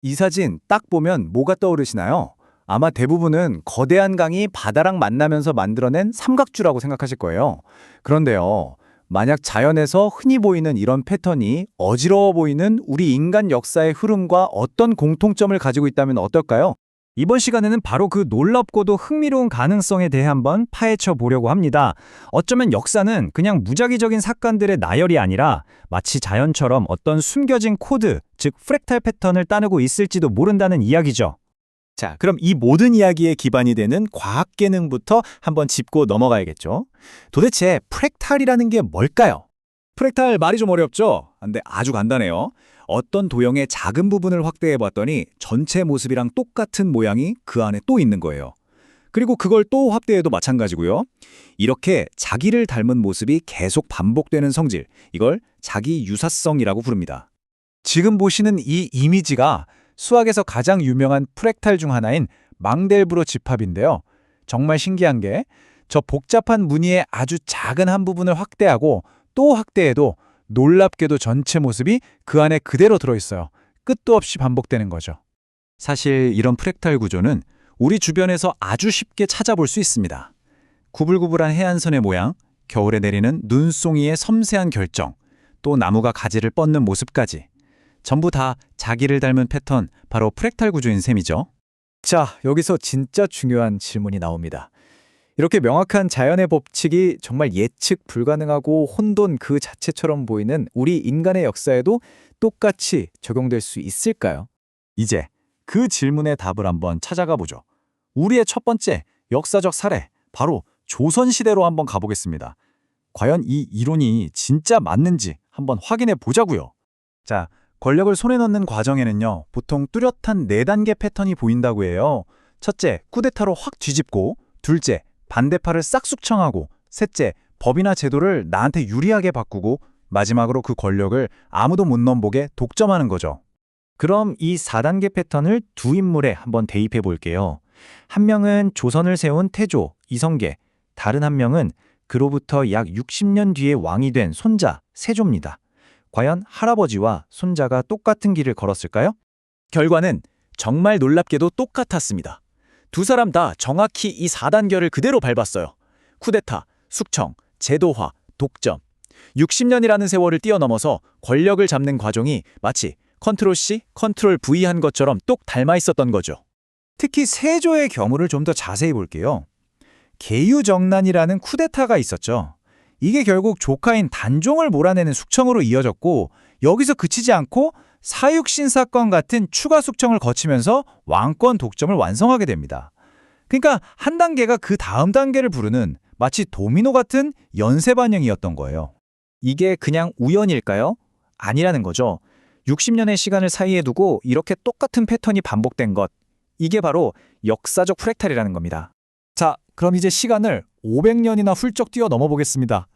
이 사진 딱 보면 뭐가 떠오르시나요? 아마 대부분은 거대한 강이 바다랑 만나면서 만들어낸 삼각주라고 생각하실 거예요. 그런데요, 만약 자연에서 흔히 보이는 이런 패턴이 어지러워 보이는 우리 인간 역사의 흐름과 어떤 공통점을 가지고 있다면 어떨까요? 이번 시간에는 바로 그 놀랍고도 흥미로운 가능성에 대해 한번 파헤쳐 보려고 합니다. 어쩌면 역사는 그냥 무작위적인 사건들의 나열이 아니라 마치 자연처럼 어떤 숨겨진 코드, 즉 프랙탈 패턴을 따르고 있을지도 모른다는 이야기죠. 자, 그럼 이 모든 이야기의 기반이 되는 과학 개능부터 한번 짚고 넘어가야겠죠. 도대체 프랙탈이라는 게 뭘까요? 프랙탈 말이 좀 어렵죠? 근데 아주 간단해요. 어떤 도형의 작은 부분을 확대해 봤더니 전체 모습이랑 똑같은 모양이 그 안에 또 있는 거예요. 그리고 그걸 또 확대해도 마찬가지고요. 이렇게 자기를 닮은 모습이 계속 반복되는 성질, 이걸 자기 유사성이라고 부릅니다. 지금 보시는 이 이미지가 수학에서 가장 유명한 프랙탈 중 하나인 망델브로 집합인데요. 정말 신기한 게 저 복잡한 무늬의 아주 작은 한 부분을 확대하고 또 확대해도 놀랍게도 전체 모습이 그 안에 그대로 들어있어요. 끝도 없이 반복되는 거죠. 사실 이런 프랙탈 구조는 우리 주변에서 아주 쉽게 찾아볼 수 있습니다. 구불구불한 해안선의 모양, 겨울에 내리는 눈송이의 섬세한 결정, 또 나무가 가지를 뻗는 모습까지 전부 다 자기를 닮은 패턴, 바로 프랙탈 구조인 셈이죠. 자, 여기서 진짜 중요한 질문이 나옵니다. 이렇게 명확한 자연의 법칙이 정말 예측 불가능하고 혼돈 그 자체처럼 보이는 우리 인간의 역사에도 똑같이 적용될 수 있을까요? 이제 그 질문의 답을 한번 찾아가 보죠. 우리의 첫 번째 역사적 사례, 바로 조선시대로 한번 가보겠습니다. 과연 이 이론이 진짜 맞는지 한번 확인해 보자고요. 자, 권력을 손에 넣는 과정에는요, 보통 뚜렷한 4단계 패턴이 보인다고 해요. 첫째, 쿠데타로 확 뒤집고, 둘째, 반대파를 싹 숙청하고, 셋째, 법이나 제도를 나한테 유리하게 바꾸고, 마지막으로 그 권력을 아무도 못 넘보게 독점하는 거죠. 그럼 이 4단계 패턴을 두 인물에 한번 대입해 볼게요. 한 명은 조선을 세운 태조, 이성계, 다른 한 명은 그로부터 약 60년 뒤에 왕이 된 손자, 세조입니다. 과연 할아버지와 손자가 똑같은 길을 걸었을까요? 결과는 정말 놀랍게도 똑같았습니다. 두 사람 다 정확히 이 4단계를 그대로 밟았어요. 쿠데타, 숙청, 제도화, 독점. 60년이라는 세월을 뛰어넘어서 권력을 잡는 과정이 마치 컨트롤 C, 컨트롤 V 한 것처럼 똑 닮아 있었던 거죠. 특히 세조의 경우를 좀 더 자세히 볼게요. 계유정난이라는 쿠데타가 있었죠. 이게 결국 조카인 단종을 몰아내는 숙청으로 이어졌고, 여기서 그치지 않고 사육신사건 같은 추가 숙청을 거치면서 왕권 독점을 완성하게 됩니다. 그러니까 한 단계가 그 다음 단계를 부르는 마치 도미노 같은 연쇄 반영이었던 거예요. 이게 그냥 우연일까요? 아니라는 거죠. 60년의 시간을 사이에 두고 이렇게 똑같은 패턴이 반복된 것, 이게 바로 역사적 프랙탈이라는 겁니다. 자, 그럼 이제 시간을 500년이나 훌쩍 뛰어넘어 보겠습니다.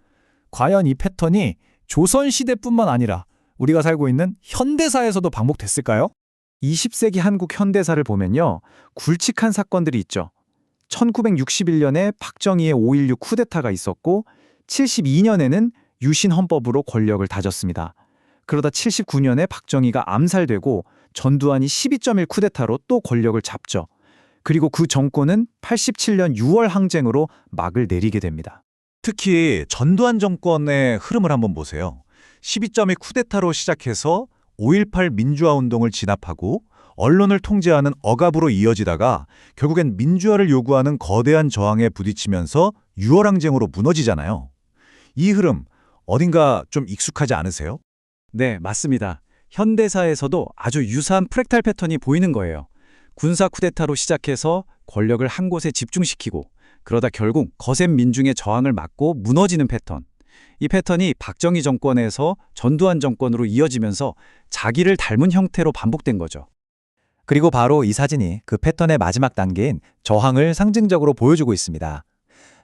과연 이 패턴이 조선시대뿐만 아니라 우리가 살고 있는 현대사에서도 반복됐을까요? 20세기 한국 현대사를 보면요, 굵직한 사건들이 있죠. 1961년에 박정희의 5.16 쿠데타가 있었고, 72년에는 유신 헌법으로 권력을 다졌습니다. 그러다 79년에 박정희가 암살되고 전두환이 12.1 쿠데타로 또 권력을 잡죠. 그리고 그 정권은 87년 6월 항쟁으로 막을 내리게 됩니다. 특히 전두환 정권의 흐름을 한번 보세요. 12.2 쿠데타로 시작해서 5.18 민주화 운동을 진압하고 언론을 통제하는 억압으로 이어지다가 결국엔 민주화를 요구하는 거대한 저항에 부딪히면서 6월 항쟁으로 무너지잖아요. 이 흐름 어딘가 좀 익숙하지 않으세요? 네, 맞습니다. 현대사에서도 아주 유사한 프랙탈 패턴이 보이는 거예요. 군사 쿠데타로 시작해서 권력을 한 곳에 집중시키고, 그러다 결국 거센 민중의 저항을 막고 무너지는 패턴. 이 패턴이 박정희 정권에서 전두환 정권으로 이어지면서 자기를 닮은 형태로 반복된 거죠. 그리고 바로 이 사진이 그 패턴의 마지막 단계인 저항을 상징적으로 보여주고 있습니다.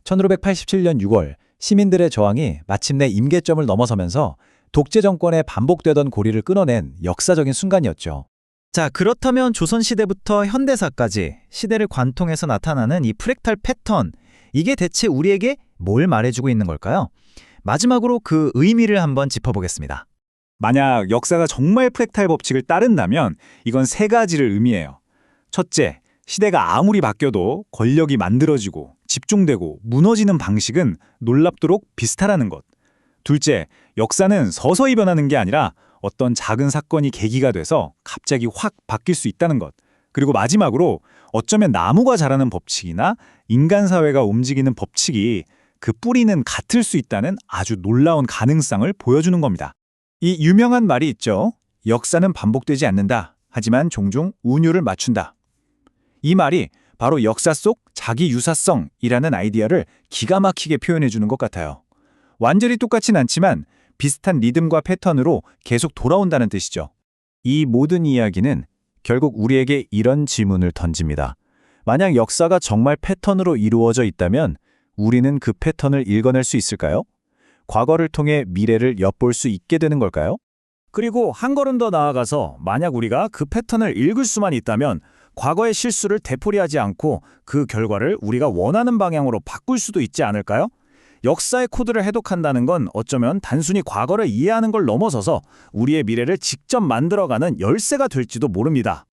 1587년 6월 시민들의 저항이 마침내 임계점을 넘어서면서 독재 정권의 반복되던 고리를 끊어낸 역사적인 순간이었죠. 자, 그렇다면 조선시대부터 현대사까지 시대를 관통해서 나타나는 이 프랙탈 패턴, 이게 대체 우리에게 뭘 말해주고 있는 걸까요? 마지막으로 그 의미를 한번 짚어보겠습니다. 만약 역사가 정말 프랙탈 법칙을 따른다면 이건 세 가지를 의미해요. 첫째, 시대가 아무리 바뀌어도 권력이 만들어지고 집중되고 무너지는 방식은 놀랍도록 비슷하다는 것. 둘째, 역사는 서서히 변하는 게 아니라 어떤 작은 사건이 계기가 돼서 갑자기 확 바뀔 수 있다는 것. 그리고 마지막으로 어쩌면 나무가 자라는 법칙이나 인간 사회가 움직이는 법칙이 그 뿌리는 같을 수 있다는 아주 놀라운 가능성을 보여주는 겁니다. 이 유명한 말이 있죠. 역사는 반복되지 않는다. 하지만 종종 운율을 맞춘다. 이 말이 바로 역사 속 자기 유사성이라는 아이디어를 기가 막히게 표현해 주는 것 같아요. 완전히 똑같진 않지만 비슷한 리듬과 패턴으로 계속 돌아온다는 뜻이죠. 이 모든 이야기는 결국 우리에게 이런 질문을 던집니다. 만약 역사가 정말 패턴으로 이루어져 있다면 우리는 그 패턴을 읽어낼 수 있을까요? 과거를 통해 미래를 엿볼 수 있게 되는 걸까요? 그리고 한 걸음 더 나아가서 만약 우리가 그 패턴을 읽을 수만 있다면 과거의 실수를 되풀이하지 않고 그 결과를 우리가 원하는 방향으로 바꿀 수도 있지 않을까요? 역사의 코드를 해독한다는 건 어쩌면 단순히 과거를 이해하는 걸 넘어서서 우리의 미래를 직접 만들어가는 열쇠가 될지도 모릅니다.